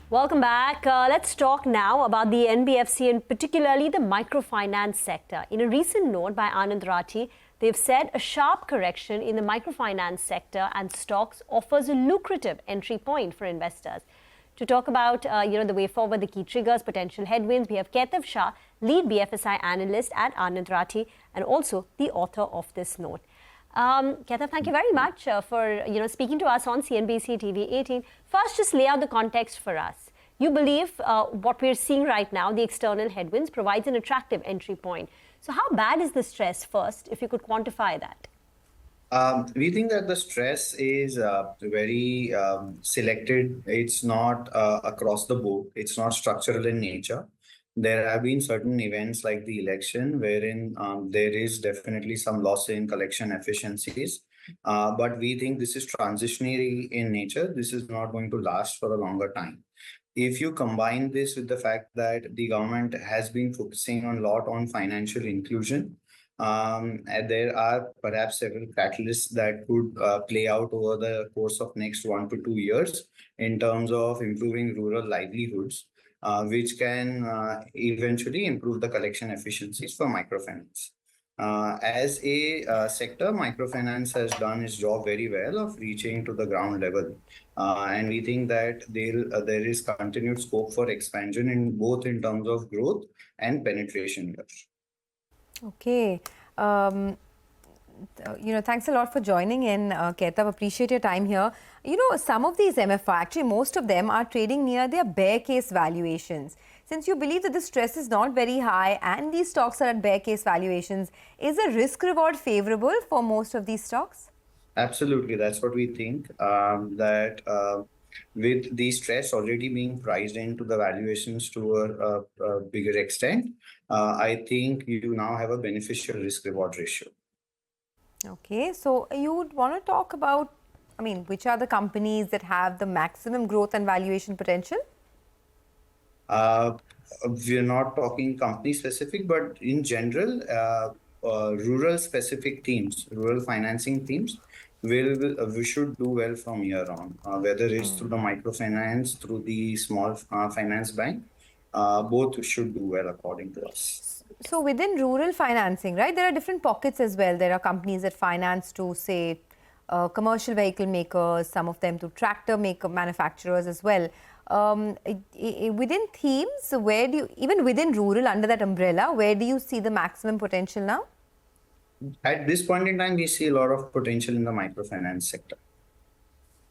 Welcome back. Let's talk now about the NBFC and particularly the microfinance sector. In a recent note by Anand Rathi, they've said a sharp correction in the microfinance sector and stocks offers a lucrative entry point for investors. To talk about the way forward, the key triggers, potential headwinds, we have Kaitav Shah, lead BFSI analyst at Anand Rathi, and also the author of this note. Kaitav, thank you very much for speaking to us on CNBC TV18. First, just lay out the context for us. You believe what we're seeing right now, the external headwinds, provides an attractive entry point. So how bad is the stress first, if you could quantify that? We think that the stress is very selected. It's not across the board. It's not structural in nature. There have been certain events like the election wherein there is definitely some loss in collection efficiencies. But we think this is transitionary in nature. This is not going to last for a longer time. If you combine this with the fact that the government has been focusing a lot on financial inclusion, and there are perhaps several catalysts that could play out over the course of next 1 to 2 years in terms of improving rural livelihoods, which can eventually improve the collection efficiencies for microfinance. As a sector, microfinance has done its job very well of reaching to the ground level. And we think that there is continued scope for expansion in both in terms of growth and penetration here. Okay. Thanks a lot for joining in, Kaitav. Appreciate your time here. Some of these MFI, actually most of them are trading near their bear case valuations. Since you believe that the stress is not very high and these stocks are at bear case valuations, is the risk reward favorable for most of these stocks? Absolutely. That's what we think, with the stress already being priced into the valuations to a bigger extent, I think you now have a beneficial risk-reward ratio. Okay, so you would want to talk about, which are the companies that have the maximum growth and valuation potential? We're not talking company specific, but in general, rural specific themes, rural financing themes, we should do well from here on, whether it's through the microfinance, through the small finance bank, both should do well according to us. So within rural financing, right, there are different pockets as well. There are companies that finance to, say, commercial vehicle makers, some of them to tractor manufacturers as well. Within themes, where do you, even within rural, under that umbrella, where do you see the maximum potential now? At this point in time, we see a lot of potential in the microfinance sector.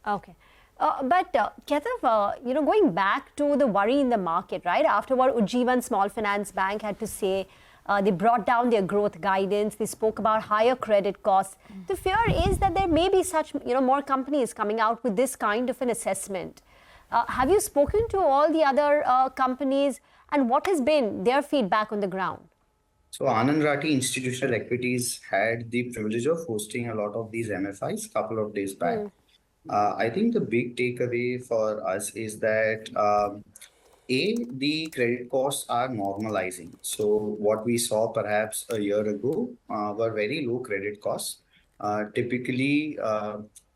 Okay. But Kaitav, going back to the worry in the market, right? After what Ujjivan Small Finance Bank had to say, they brought down their growth guidance. They spoke about higher credit costs. The fear is that there may be such, more companies coming out with this kind of an assessment. Have you spoken to all the other companies, and what has been their feedback on the ground? So Anand Rathi Institutional Equities had the privilege of hosting a lot of these MFIs a couple of days back. I think the big takeaway for us is that the credit costs are normalizing. So what we saw perhaps a year ago were very low credit costs. Typically,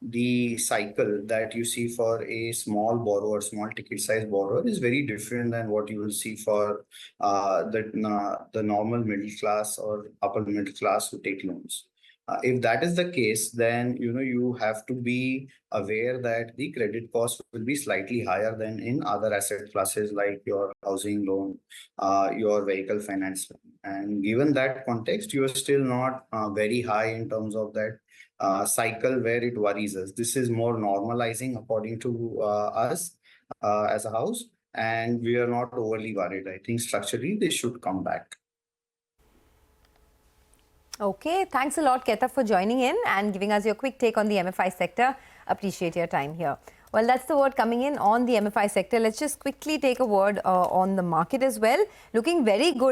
the cycle that you see for a small borrower, small ticket size borrower, is very different than what you will see for the normal middle class or upper middle class who take loans. If that is the case, then you have to be aware that the credit cost will be slightly higher than in other asset classes like your housing loan, your vehicle finance. And given that context, you are still not very high in terms of that cycle where it worries us. This is more normalizing according to us as a house, and we are not overly worried. I think structurally they should come back. Okay, thanks a lot, Kaitav, for joining in and giving us your quick take on the MFI sector. Appreciate your time here. Well, that's the word coming in on the MFI sector. Let's just quickly take a word on the market as well. Looking very good.